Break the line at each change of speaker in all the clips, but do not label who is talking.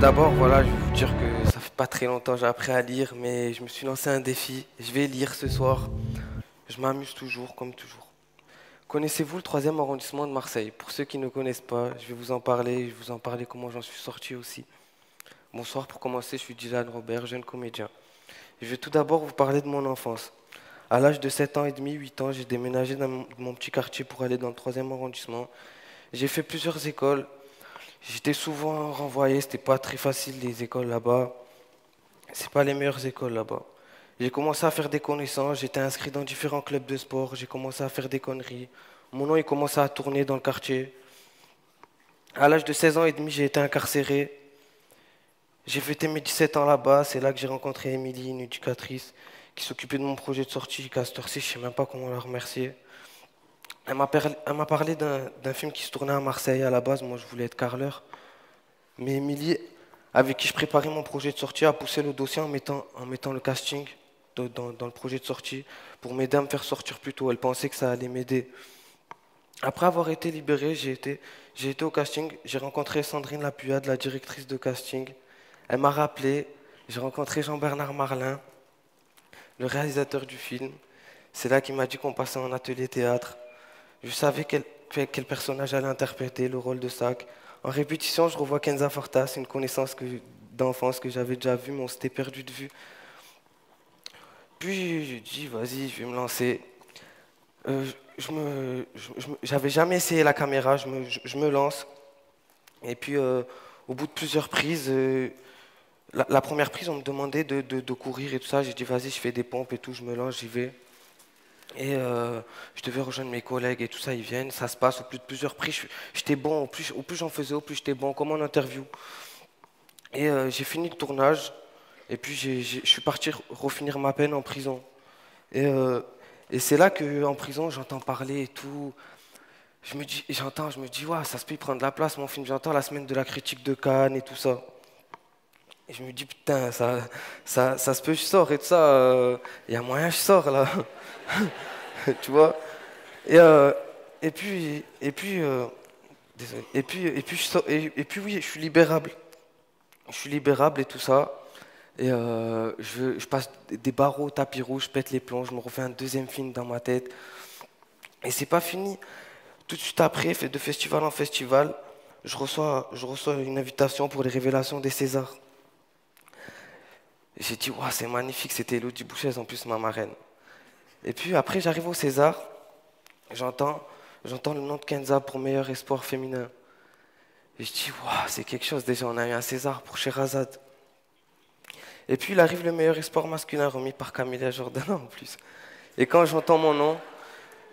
D'abord, voilà, je vais vous dire que ça fait pas très longtemps que j'ai appris à lire, mais je me suis lancé un défi. Je vais lire ce soir. Je m'amuse toujours, comme toujours. Connaissez-vous le troisième arrondissement de Marseille? Pour ceux qui ne connaissent pas, je vais vous en parler. Je vais vous en parler comment j'en suis sorti aussi. Bonsoir, pour commencer, je suis Dylan Robert, jeune comédien. Je vais tout d'abord vous parler de mon enfance. À l'âge de 7 ans et demi, 8 ans, j'ai déménagé dans mon petit quartier pour aller dans le troisième arrondissement. J'ai fait plusieurs écoles. J'étais souvent renvoyé, c'était pas très facile les écoles là-bas. C'est pas les meilleures écoles là-bas. J'ai commencé à faire des connaissances, j'étais inscrit dans différents clubs de sport, j'ai commencé à faire des conneries. Mon nom il commençait à tourner dans le quartier. À l'âge de 16 ans et demi, j'ai été incarcéré. J'ai fêté mes 17 ans là-bas, c'est là que j'ai rencontré Émilie, une éducatrice, qui s'occupait de mon projet de sortie, qu'à cette heure-ci, je sais même pas comment la remercier. Elle m'a parlé d'un film qui se tournait à Marseille à la base, moi je voulais être carreleur. Mais Émilie, avec qui je préparais mon projet de sortie, a poussé le dossier en mettant le casting dans le projet de sortie pour m'aider à me faire sortir plus tôt. Elle pensait que ça allait m'aider. Après avoir été libéré, j'ai été au casting. J'ai rencontré Sandrine Lapuyade, la directrice de casting. Elle m'a rappelé. J'ai rencontré Jean-Bernard Marlin, le réalisateur du film. C'est là qu'il m'a dit qu'on passait en atelier théâtre. Je savais quel personnage allait interpréter le rôle de Sac. En répétition, je revois Kenza Fortas, une connaissance d'enfance que j'avais déjà vue, mais on s'était perdu de vue. Puis j'ai dit, vas-y, je vais me lancer. J'avais jamais essayé la caméra, je me lance. Et puis, au bout de plusieurs prises, la première prise, on me demandait de courir et tout ça. J'ai dit, vas-y, je fais des pompes et tout, je me lance, j'y vais. Et je devais rejoindre mes collègues et tout ça, ils viennent, ça se passe au plus de plusieurs prix. J'étais bon, au plus j'en faisais, au plus j'étais bon, comme en interview. Et j'ai fini le tournage, et puis je suis parti refinir ma peine en prison. Et, euh, et c'est là qu'en prison, j'entends parler et tout. Je me dis, ouais, ça se peut prendre de la place, mon film. J'entends la semaine de la critique de Cannes et tout ça. Et je me dis, putain, ça se peut, je sors et tout ça. Il y a moyen, je sors là. Tu vois? Et, euh, et puis, désolé. Et puis, et puis oui, je suis libérable. Je suis libérable et tout ça. Et je passe des barreaux au tapis rouge, je pète les plombs, je me refais un deuxième film dans ma tête. Et c'est pas fini. Tout de suite après, fait de festival en festival, je reçois une invitation pour les révélations des Césars. Et j'ai dit, waouh, c'est magnifique, c'était Elodie Bouchez en plus, ma marraine. Et puis après, j'arrive au César, j'entends, j'entends le nom de Kenza pour meilleur espoir féminin. Et je dis, waouh, c'est quelque chose déjà, on a eu un César pour Sherazade. Et puis il arrive le meilleur espoir masculin remis par Camilla Jordana en plus. Et quand j'entends mon nom,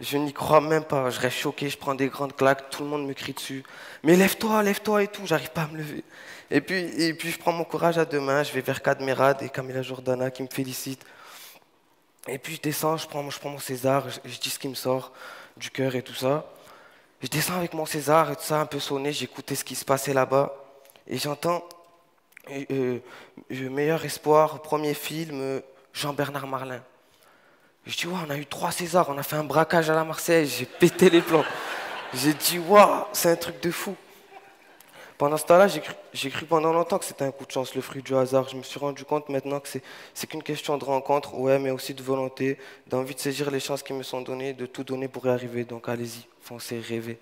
je n'y crois même pas, je reste choqué, je prends des grandes claques, tout le monde me crie dessus. Mais lève-toi et tout, j'arrive pas à me lever. Et puis je prends mon courage à deux mains, je vais vers Cadmerade et Camilla Jordana qui me félicite. Et puis je descends, je prends mon César, je dis ce qui me sort du cœur et tout ça. Je descends avec mon César et tout ça, un peu sonné, j'écoutais ce qui se passait là-bas. Et j'entends Meilleur espoir, premier film, Jean-Bernard Marlin. Je dis, ouais, on a eu 3 Césars, on a fait un braquage à la Marseille, j'ai pété les plombs. J'ai dit, waouh, c'est un truc de fou. Pendant ce temps-là, j'ai cru pendant longtemps que c'était un coup de chance, le fruit du hasard. Je me suis rendu compte maintenant que c'est qu'une question de rencontre, ouais, mais aussi de volonté, d'envie de saisir les chances qui me sont données, de tout donner pour y arriver. Donc allez-y, foncez, rêvez.